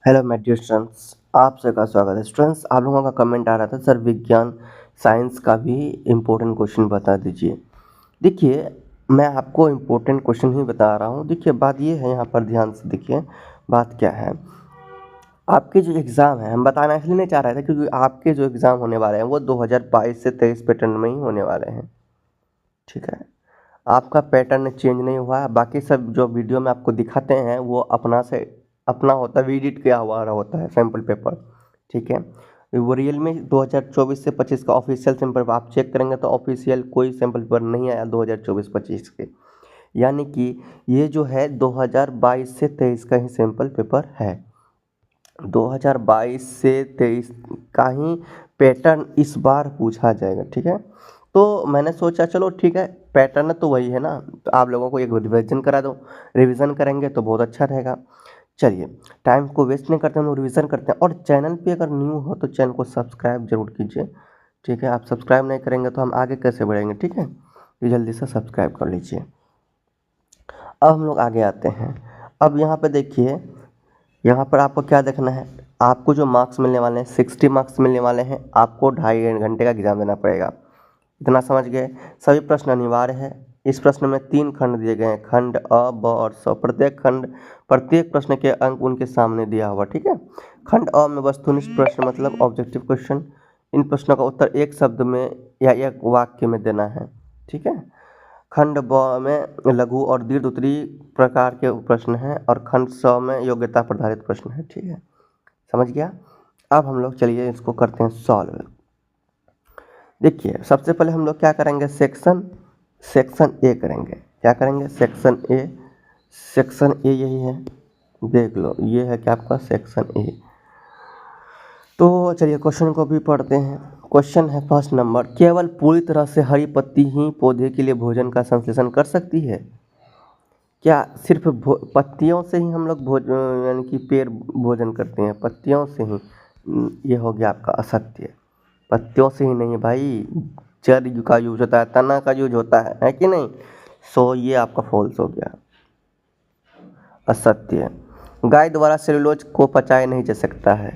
Hello my dear students, आप सबका स्वागत है। स्टूडेंट्स, आप लोगों का कमेंट आ रहा था सर विज्ञान साइंस का भी इम्पोर्टेंट क्वेश्चन बता दीजिए। देखिए, मैं आपको इम्पोर्टेंट क्वेश्चन ही बता रहा हूँ। देखिए, बात ये है, यहाँ पर ध्यान से देखिए बात क्या है। आपके जो एग्ज़ाम है, हम बताना इसलिए नहीं चाह रहे थे क्योंकि आपके जो एग्ज़ाम होने वाले हैं वो 2022 से 23 पैटर्न में ही होने वाले हैं। ठीक है, आपका पैटर्न चेंज नहीं हुआ है। बाकी सब जो वीडियो में आपको दिखाते हैं वो अपना होता है, एडिट किया हुआ होता है सैम्पल पेपर। ठीक है, वो रियल में 2024 से 25 का ऑफिशियल सैम्पल पेपर आप चेक करेंगे तो ऑफिशियल कोई सैम्पल पेपर नहीं आया 2024-25 के। यानी कि ये जो है 2022 से 23 का ही सैम्पल पेपर है। 2022 से 23 का ही पैटर्न इस बार पूछा जाएगा। ठीक है, तो मैंने सोचा चलो ठीक है, पैटर्न तो वही है ना, तो आप लोगों को एक रिवीजन करा दो। रिवीजन करेंगे तो बहुत अच्छा रहेगा। चलिए, टाइम को वेस्ट नहीं करते, हम लोग रिवीजन करते हैं। और चैनल पे अगर न्यू हो तो चैनल को सब्सक्राइब जरूर कीजिए। ठीक है, आप सब्सक्राइब नहीं करेंगे तो हम आगे कैसे बढ़ेंगे। ठीक है, तो जल्दी से सब्सक्राइब कर लीजिए। अब हम लोग आगे आते हैं। अब यहाँ पे देखिए, यहाँ पर आपको क्या देखना है। आपको जो मार्क्स मिलने वाले हैं 60 मार्क्स मिलने वाले हैं। आपको 2.5 घंटे का एग्ज़ाम देना पड़ेगा। इतना समझ गए। सभी प्रश्न अनिवार्य है। इस प्रश्न में 3 खंड दिए गए हैं, खंड अ, ब और स। प्रत्येक प्रश्न के अंक उनके सामने दिया हुआ। ठीक है, खंड अ में वस्तुनिष्ठ प्रश्न मतलब ऑब्जेक्टिव क्वेश्चन। इन प्रश्नों का उत्तर एक शब्द में या एक वाक्य में देना है। ठीक है, खंड ब में लघु और दीर्घ उत्तरीय प्रकार के प्रश्न हैं और खंड स में योग्यता आधारित प्रश्न है। ठीक है, समझ गया। अब हम लोग चलिए इसको करते हैं सॉल्व। देखिए, सबसे पहले हम लोग क्या करेंगे, सेक्शन ए करेंगे। क्या करेंगे, सेक्शन ए। सेक्शन ए यही है, देख लो, ये है क्या आपका सेक्शन ए। तो चलिए क्वेश्चन को भी पढ़ते हैं। क्वेश्चन है फर्स्ट नंबर, केवल पूरी तरह से हरी पत्ती ही पौधे के लिए भोजन का संश्लेषण कर सकती है। क्या सिर्फ पत्तियों से ही हम लोग यानी कि पेड़ भोजन करते हैं, पत्तियों से ही? ये हो गया आपका असत्य। पत्तियों से ही नहीं भाई, जड़ का यूज होता है, तना का यूज होता है कि नहीं। सो ये आपका फॉल्स हो गया, असत्य। गाय द्वारा सेलुलोज को पचाया नहीं जा सकता है।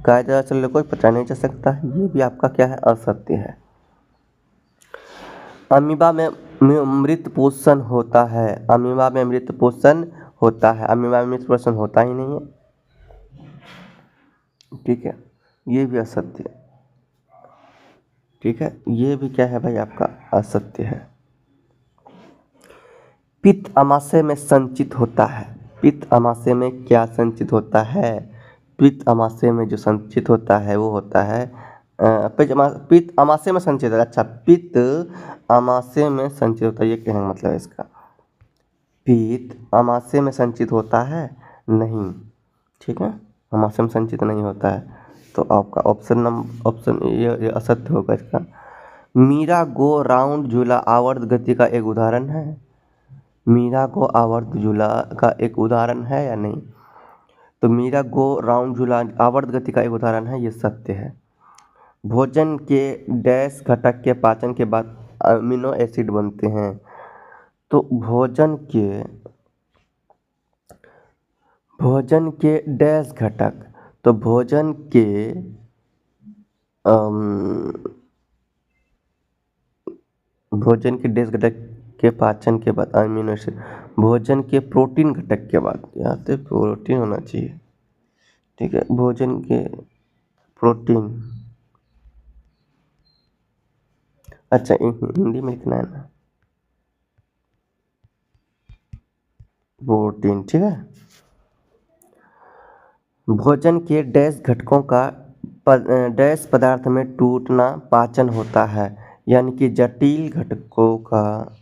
गाय द्वारा सेलुलोज को पचाया नहीं जा सकता है, ये भी आपका क्या है, असत्य है। अमीबा में मृत पोषण होता है। अमीबा में मृत पोषण होता है, अमीबा में मृत पोषण होता ही नहीं है। ठीक है, ये भी असत्य है। ठीक है, ये भी क्या है भाई, आपका असत्य है। पित्त अमाशय में संचित होता है। पित्त अमाशय में क्या संचित होता है? पित्त अमाशय में जो संचित होता है वो होता है पित्त अमाशय में संचित होता है। अच्छा, पित्त अमाशय में संचित होता है, ये कहने का मतलब है इसका। पित्त अमाशय में संचित होता है नहीं। ठीक है, अमाशय में संचित नहीं होता है, तो आपका ऑप्शन ये असत्य होगा इसका। मीरा गो राउंड झूला आवर्त गति का एक उदाहरण है। मीरा गो आवर्त झूला का एक उदाहरण है या नहीं? तो मीरा गो राउंड झूला आवर्त गति का एक उदाहरण है, ये सत्य है। भोजन के डैश घटक के पाचन के बाद अमीनो एसिड बनते हैं। तो भोजन के डैश घटक, तो भोजन के डैश घटक के पाचन के बाद अमीनो एसिड, भोजन के प्रोटीन घटक के बाद, यहाँ पे प्रोटीन होना चाहिए। ठीक है, भोजन के प्रोटीन, अच्छा हिंदी में लिखना है ना, प्रोटीन। ठीक है, भोजन के डैश घटकों का डैश पदार्थ में टूटना पाचन होता है। यानी कि जटिल घटकों का,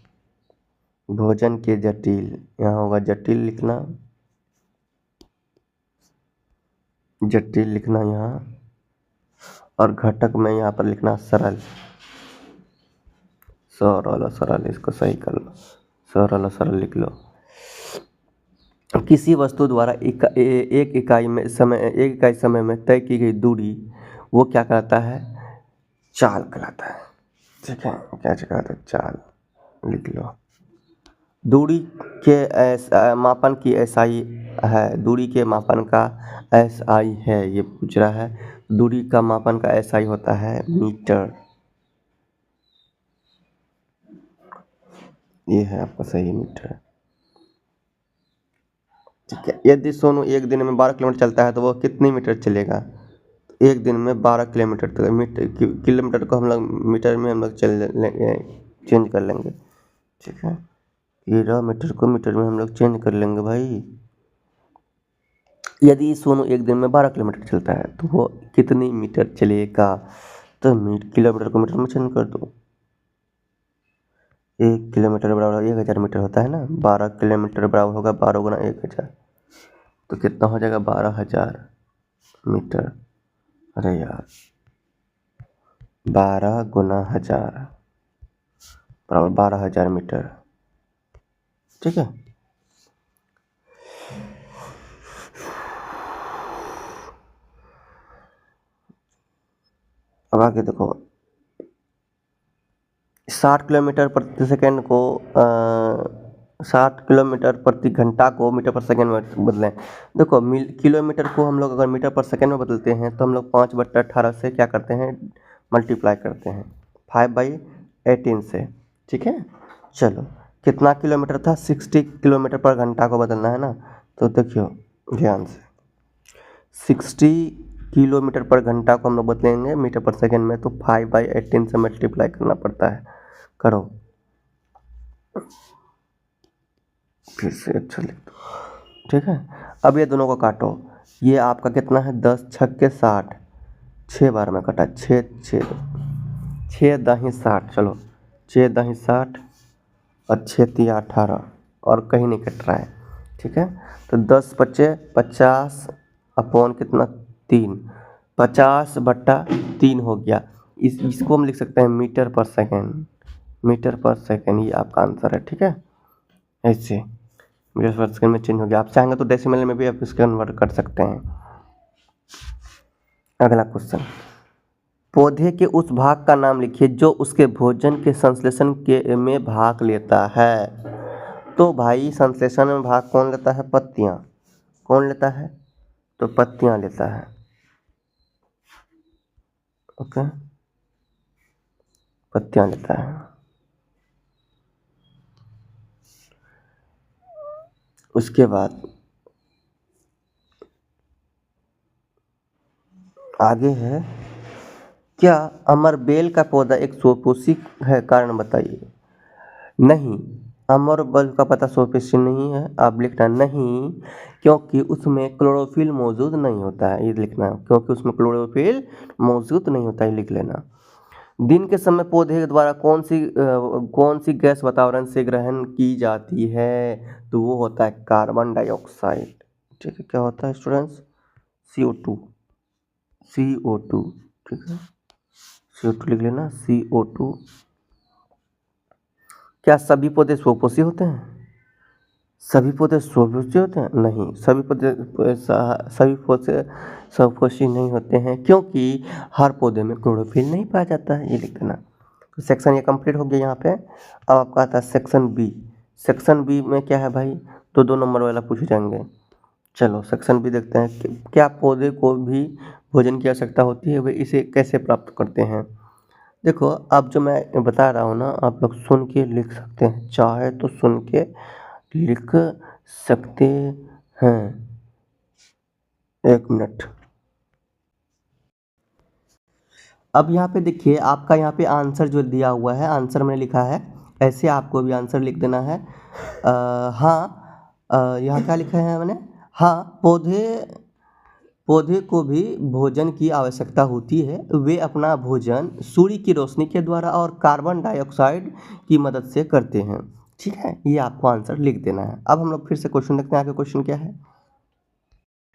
भोजन के जटिल, यहाँ होगा जटिल लिखना, जटिल लिखना यहाँ, और घटक में यहाँ पर लिखना सरल। सरल, इसको सही कर लो, सरल लिख लो। किसी वस्तु द्वारा एक इकाई समय में तय की गई दूरी, वो क्या कहलाता है, चाल कहलाता है। ठीक है, क्या कहलाता है, चाल लिख लो। दूरी के मापन की है दूरी के मापन का SI है, ये पूछ रहा है। दूरी का मापन का SI होता है मीटर। ये है आपका सही मीटर। ठीक है, यदि सोनू एक दिन में 12 किलोमीटर चलता है तो वो कितनी मीटर चलेगा? एक दिन में 12 किलोमीटर तक। किलोमीटर को हम लोग मीटर में हम लोग चल लेंगे, चेंज कर लेंगे। ठीक है, 13 मीटर को मीटर में हम लोग चेंज कर लेंगे भाई। यदि सोनू एक दिन में 12 किलोमीटर चलता है तो वो कितनी मीटर चलेगा? तो किलोमीटर को मीटर में चेंज कर दो। 1 किलोमीटर बराबर 1000 मीटर होता है ना। 12 किलोमीटर बराबर होगा 12 गुना 1000, तो कितना हो जाएगा? 12,000 मीटर। अरे यार, 12 गुना 1000 बराबर 12,000 मीटर। ठीक है, अब आगे देखो, 60 किलोमीटर प्रति सेकेंड को 60 किलोमीटर प्रति घंटा को मीटर पर सेकेंड में बदलें। देखो किलोमीटर को हम लोग अगर मीटर पर सेकेंड में बदलते हैं तो हम लोग 5/18 से क्या करते हैं? मल्टीप्लाई करते हैं 5/18 से। ठीक है, चलो कितना किलोमीटर था? 60 किलोमीटर पर घंटा को बदलना है ना। तो देखियो ध्यान से, 60 किलोमीटर पर घंटा को हम लोग बदलेंगे मीटर पर सेकेंड में, तो 5/18 से मल्टीप्लाई करना पड़ता है। करो फिर से, अच्छा लिख दो। ठीक है, अब ये दोनों को काटो। ये आपका कितना है? 10 छक्के 60, 6 बार में कटा, 6 6 6 दाही 60। चलो 6 दाही 60 और 6 तिया 18 और कहीं नहीं कट रहा है। ठीक है, तो 10 पचे 50 अपॉन कितना? 3, 50/3 हो गया। इसको हम लिख सकते हैं मीटर पर सेकेंड। मीटर पर सेकेंड ये आपका आंसर है। ठीक है, ऐसे मीटर पर सेकेंड में चेंज हो गया। आप चाहेंगे तो डेसिमल में भी आप इसको कन्वर्ट कर सकते हैं। अगला क्वेश्चन, पौधे के उस भाग का नाम लिखिए जो उसके भोजन के संश्लेषण के में भाग लेता है। तो भाई संश्लेषण में भाग कौन लेता है? पत्तियां। कौन लेता है? तो पत्तियां लेता है। ओके, पत्तियां लेता है। उसके बाद आगे है, क्या अमरबेल का पौधा एक सोपोषी है? कारण बताइए। नहीं, अमरबेल का पौधा सोपोषी नहीं है। आप लिखना नहीं, क्योंकि उसमें क्लोरोफिल मौजूद नहीं होता है। ये लिखना, क्योंकि उसमें क्लोरोफिल मौजूद नहीं होता है, लिख लेना। दिन के समय पौधे के द्वारा कौन सी गैस वातावरण से ग्रहण की जाती है? तो वो होता है कार्बन डाइऑक्साइड। ठीक है, क्या होता है स्टूडेंट्स? CO2। CO2। ठीक है, CO2 लिख लेना, CO2। क्या सभी पौधे स्वपोषी होते हैं? सभी पौधे स्वपोषी होते हैं? नहीं, सभी पौधे स्वपोषी नहीं होते हैं, क्योंकि हर पौधे में क्लोरोफिल नहीं पाया जाता है। ये लिख देना। तो सेक्शन ये कंप्लीट हो गया यहाँ पे। अब आपका आता है सेक्शन बी। सेक्शन बी में क्या है भाई? तो 2 नंबर वाला पूछ जाएंगे। चलो सेक्शन बी देखते हैं कि क्या पौधे को भी भोजन की आवश्यकता होती है, वे इसे कैसे प्राप्त करते हैं? देखो, अब जो मैं बता रहा हूँ ना, आप लोग सुन के लिख सकते हैं, चाहे तो सुन के लिख सकते हैं। 1 मिनट। अब यहाँ पे देखिए, आपका यहाँ पे आंसर जो दिया हुआ है, आंसर मैंने लिखा है, ऐसे आपको भी आंसर लिख देना है। हाँ, यहाँ क्या लिखा है मैंने? हाँ, पौधे को भी भोजन की आवश्यकता होती है। वे अपना भोजन सूर्य की रोशनी के द्वारा और कार्बन डाइऑक्साइड की मदद से करते हैं। ठीक है, ये आपको आंसर लिख देना है। अब हम लोग फिर से क्वेश्चन देखते हैं। आगे क्वेश्चन क्या है?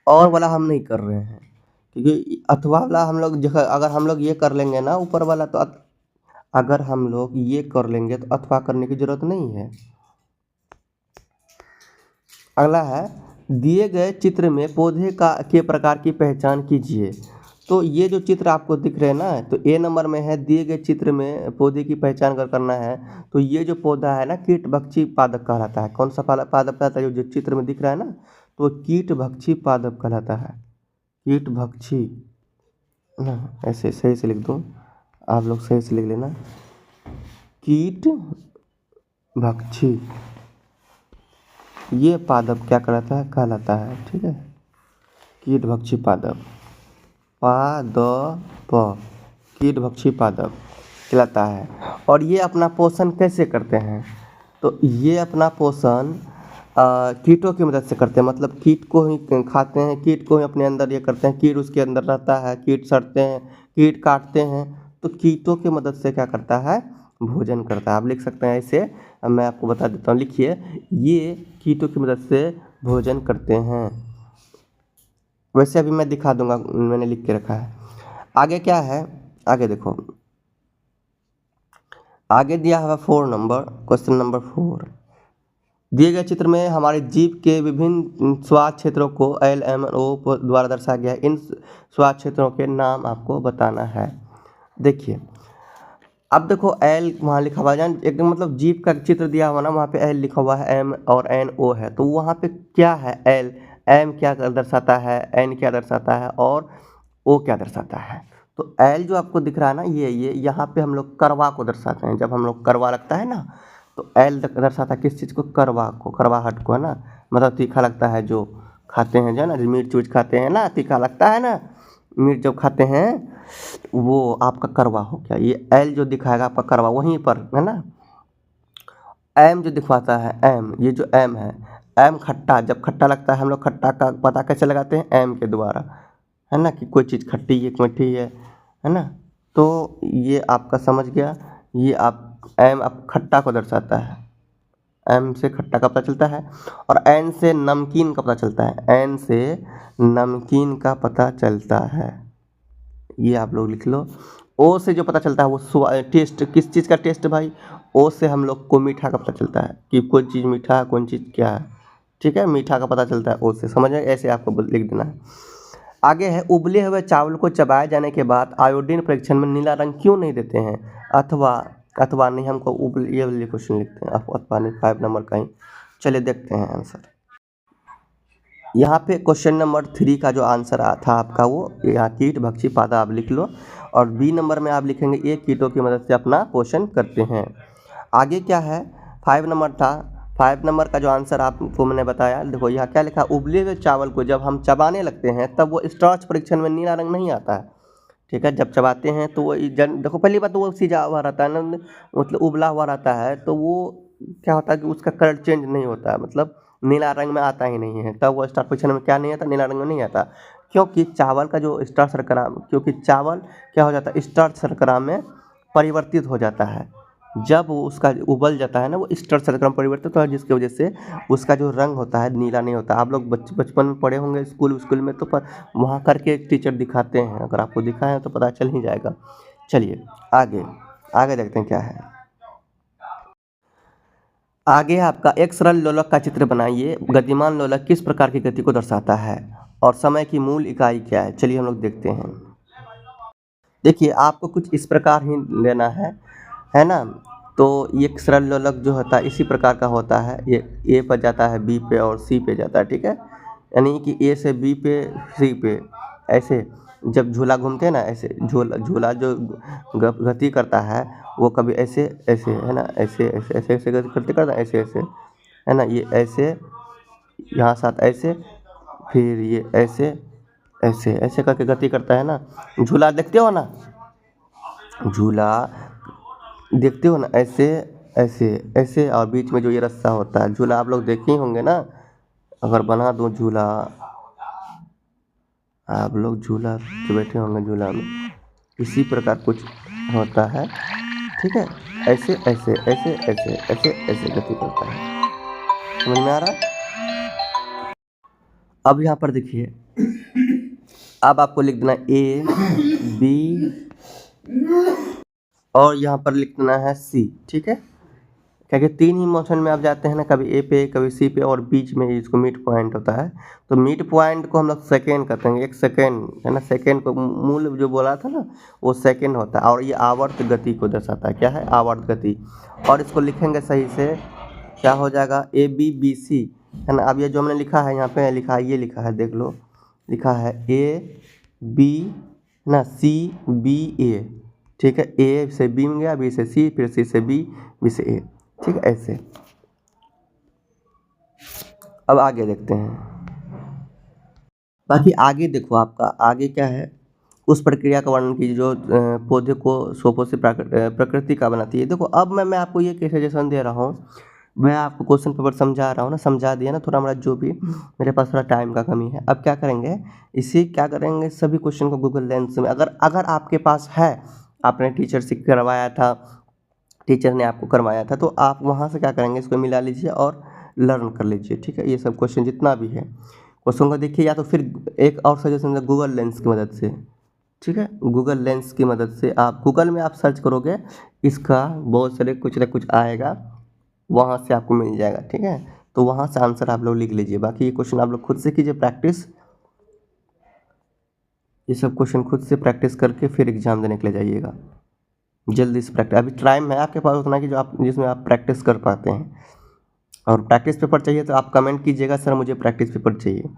और वाला हम नहीं कर रहे हैं, क्योंकि अथवा वाला हम लोग अगर हम लोग ये कर लेंगे ना ऊपर वाला, तो अगर हम लोग ये कर लेंगे तो अथवा करने की जरूरत नहीं है। अगला है, दिए गए चित्र में पौधे के प्रकार की पहचान कीजिए। तो ये जो चित्र आपको दिख रहे हैं ना, तो A नंबर में है, दिए गए चित्र में पौधे की पहचान करना है। तो ये जो पौधा है ना, कीट भक्षी पादप कहलाता है। कौन सा पादप कहलाता है? जो चित्र में दिख रहा है ना, तो कीट भक्षी पादप कहलाता है। कीट भक्षी ना, ऐसे सही से लिख दूँ, आप लोग सही से लिख लेना, कीट भक्षी ये पादप क्या कहलाता है, ठीक है, कीट भक्षी पादप, पादप, कीट भक्षी पादप कहलाता है। और ये अपना पोषण कैसे करते हैं, तो ये अपना पोषण कीटों की मदद से करते हैं, मतलब कीट को ही खाते हैं, कीट को ही अपने अंदर ये करते हैं, कीट उसके अंदर रहता है, कीट सड़ते हैं, कीट काटते हैं, तो कीटों की मदद से क्या करता है, भोजन करता है। आप लिख सकते हैं ऐसे, अब मैं आपको बता देता हूँ, लिखिए, ये कीटों की मदद से भोजन करते हैं। वैसे अभी मैं दिखा दूंगा, मैंने लिख के रखा है। आगे क्या है, आगे देखो, आगे दिया हुआ 4 नंबर, क्वेश्चन नंबर 4, दिए गए चित्र में हमारे जीव के विभिन्न स्वाद क्षेत्रों को एल एम ओ द्वारा दर्शाया गया है। इन स्वाद क्षेत्रों के नाम आपको बताना है। देखिए, अब देखो एल वहाँ लिखा हुआ है, एकदम मतलब जीव का चित्र दिया हुआ ना, वहाँ पे एल लिखा हुआ है, एम और एन ओ है, तो वहाँ पे क्या है, एल एम क्या दर्शाता है, एन क्या दर्शाता है और ओ क्या दर्शाता है। तो एल जो आपको दिख रहा है ना, ये यहाँ पे हम लोग करवा को दर्शाते हैं। जब हम लोग करवा लगता है ना, तो एल दर्शाता है किस चीज़ को, करवा को, करवाहट को, है ना, मतलब तीखा लगता है, जो खाते हैं, जो है ना, मिर्च उर्च खाते हैं ना, तीखा लगता है ना, मिर्च जब खाते हैं, वो आपका करवा हो गया। ये एल जो दिखाएगा आपका करवा, वहीं पर है ना। एम जो दिखवाता है, एम, ये जो एम है, एम खट्टा, जब खट्टा लगता है, हम लोग खट्टा का पता कैसे लगाते हैं, एम के द्वारा, है ना, कि कोई चीज़ खट्टी है, मीठी है ना। तो ये आपका समझ गया, ये आप एम आप खट्टा को दर्शाता है, एम से खट्टा का पता चलता है। और एन से नमकीन का पता चलता है, एन से नमकीन का पता चलता है, ये आप लोग लिख लो। ओ से जो पता चलता है वो टेस्ट, किस चीज़ का टेस्ट भाई, ओ से हम लोग को मीठा का पता चलता है, कि कोई चीज़ मीठा है, कौन चीज़ क्या है, ठीक है, मीठा का पता चलता है ओ से, समझ में, ऐसे आपको लिख देना है। आगे है, उबले हुए चावल को चबाए जाने के बाद आयोडीन परीक्षण में नीला रंग क्यों नहीं देते हैं, अथवा नहीं, हमको ये वाले क्वेश्चन लिखते हैं, अथवा नहीं, 5 नंबर का ही। चलिए देखते हैं आंसर। यहाँ पे क्वेश्चन नंबर 3 का जो आंसर था आपका, वो यहाँ कीट भक्षी पादप आप लिख लो, और बी नंबर में आप लिखेंगे ये कीटों की मदद से अपना पोषण करते हैं। आगे क्या है, 5 नंबर था, 5 नंबर का जो आंसर आपको मैंने बताया, देखो यहाँ क्या लिखा, उबले हुए चावल को जब हम चबाने लगते हैं तब वो स्टार्च परीक्षण में नीला रंग नहीं आता है, ठीक है, जब चबाते हैं तो वो देखो पहली बात तो वो सीजा हुआ रहता है ना, मतलब उबला हुआ रहता है, तो वो क्या होता है कि उसका कलर चेंज नहीं होता है, मतलब नीला रंग में आता ही नहीं है, तब वो स्टार परीक्षण में क्या नहीं आता, नीला रंग में नहीं आता, क्योंकि चावल का जो स्टार शर्करा, क्योंकि चावल क्या हो जाता है, स्टार्च शर्करा में परिवर्तित हो जाता है, जब वो उसका उबल जाता है ना, वो स्टार्च शर्करा में परिवर्तित होता है, जिसकी वजह से उसका जो रंग होता है नीला नहीं होता। आप लोग बचपन में पढ़े होंगे स्कूल में, तो वहाँ करके एक टीचर दिखाते हैं, अगर आपको दिखाए हैं तो पता चल ही जाएगा। चलिए आगे आगे देखते हैं क्या है। आगे आपका एक सरल लोलक का चित्र बनाइए, गतिमान लोलक किस प्रकार की गति को दर्शाता है और समय की मूल इकाई क्या है। चलिए हम लोग देखते हैं। देखिए आपको कुछ इस प्रकार ही लेना है ना। तो ये सरल लोलक जो होता है इसी प्रकार का होता है, ये ए पर जाता है, बी पे और सी पे जाता है, ठीक है, यानी कि ए से बी पे, सी पे, ऐसे जब झूला घूमते हैं ना, ऐसे झूला जो गति करता है, वो कभी ऐसे ऐसे, है ना, ऐसे ऐसे ऐसे ऐसे गति करता है, ऐसे ऐसे, है ना, ये ऐसे, यहाँ साथ ऐसे, फिर ये ऐसे ऐसे ऐसे करके गति करता है ना। झूला देखते हो ना, झूला देखते हो ना, ऐसे ऐसे ऐसे, और बीच में जो ये रस्सा होता है, झूला आप लोग देखे ही होंगे ना। अगर बना दूं झूला, आप लोग झूला जो बैठे होंगे झूला में, इसी प्रकार कुछ होता है, ठीक है, ऐसे ऐसे ऐसे ऐसे ऐसे ऐसे गति करता है, समझ में आ रहा है। अब यहाँ पर देखिए, अब आपको लिख देना ए बी और यहाँ पर लिख देना है सी, ठीक है, क्योंकि 3 ही मोशन में आप जाते हैं ना, कभी ए पे कभी सी पे, और बीच में इसको मिड पॉइंट होता है। तो मिड पॉइंट को हम लोग सेकेंड कहते हैं, 1 सेकेंड, है ना, सेकेंड को मूल जो बोला था ना, वो सेकेंड होता है, और ये आवर्त गति को दर्शाता है, क्या है, आवर्त गति। और इसको लिखेंगे सही से, क्या हो जाएगा, ए बी बी सी, है ना। अब ये जो हमने लिखा है यहाँ पे लिखा है, ये लिखा है देख लो, लिखा है ए बी ना सी बी ए, ठीक है। ए से बी में गया, बी से सी, फिर सी से बी, बी से ए, ठीक है ऐसे। अब आगे देखते हैं। बाकी आगे देखो, आपका आगे क्या है, उस प्रक्रिया का वर्णन कीजिए जो पौधे को सोपों से प्रकृति का बनाती है। देखो अब मैं आपको ये सजेशन दे रहा हूँ, मैं आपको क्वेश्चन पेपर समझा रहा हूँ ना, समझा दिया ना थोड़ा, मेरा जो भी मेरे पास थोड़ा टाइम का कमी है। अब क्या करेंगे, इसी क्या करेंगे, सभी क्वेश्चन को गूगल लेंस में, अगर आपके पास है, आपने टीचर से करवाया था, टीचर ने आपको करवाया था, तो आप वहाँ से क्या करेंगे, इसको मिला लीजिए और लर्न कर लीजिए, ठीक है। ये सब क्वेश्चन जितना भी है क्वेश्चन को देखिए, या तो फिर एक और सजेशन है गूगल लेंस की मदद से, ठीक है। गूगल लेंस की मदद से आप गूगल में आप सर्च करोगे, इसका बहुत सारे कुछ ना कुछ आएगा, वहाँ से आपको मिल जाएगा, ठीक है। तो वहाँ से आंसर आप लोग लिख लीजिए। बाकी ये क्वेश्चन आप लोग खुद से कीजिए प्रैक्टिस, ये सब क्वेश्चन खुद से प्रैक्टिस करके फिर एग्ज़ाम देने के लिए जाइएगा। जल्दी से प्रैक्टिस, अभी टाइम है आपके पास उतना कि जो आप जिसमें आप प्रैक्टिस कर पाते हैं। और प्रैक्टिस पेपर चाहिए तो आप कमेंट कीजिएगा, सर मुझे प्रैक्टिस पेपर चाहिए,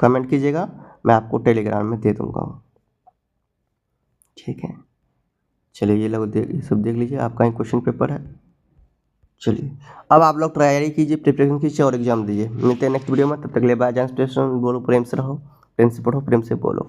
कमेंट कीजिएगा, मैं आपको टेलीग्राम में दे दूँगा, ठीक है। चलिए ये लोग ये सब देख लीजिए, आपका ही क्वेश्चन पेपर है। चलिए अब आप लोग तैयारी कीजिए, प्रिपरेशन कीजिए और एग्ज़ाम दीजिए। मिलते हैं नेक्स्ट वीडियो में, तब तक के लिए बाय। बोलो, प्रेम से रहो, प्रेम से पढ़ो, प्रेम से बोलो।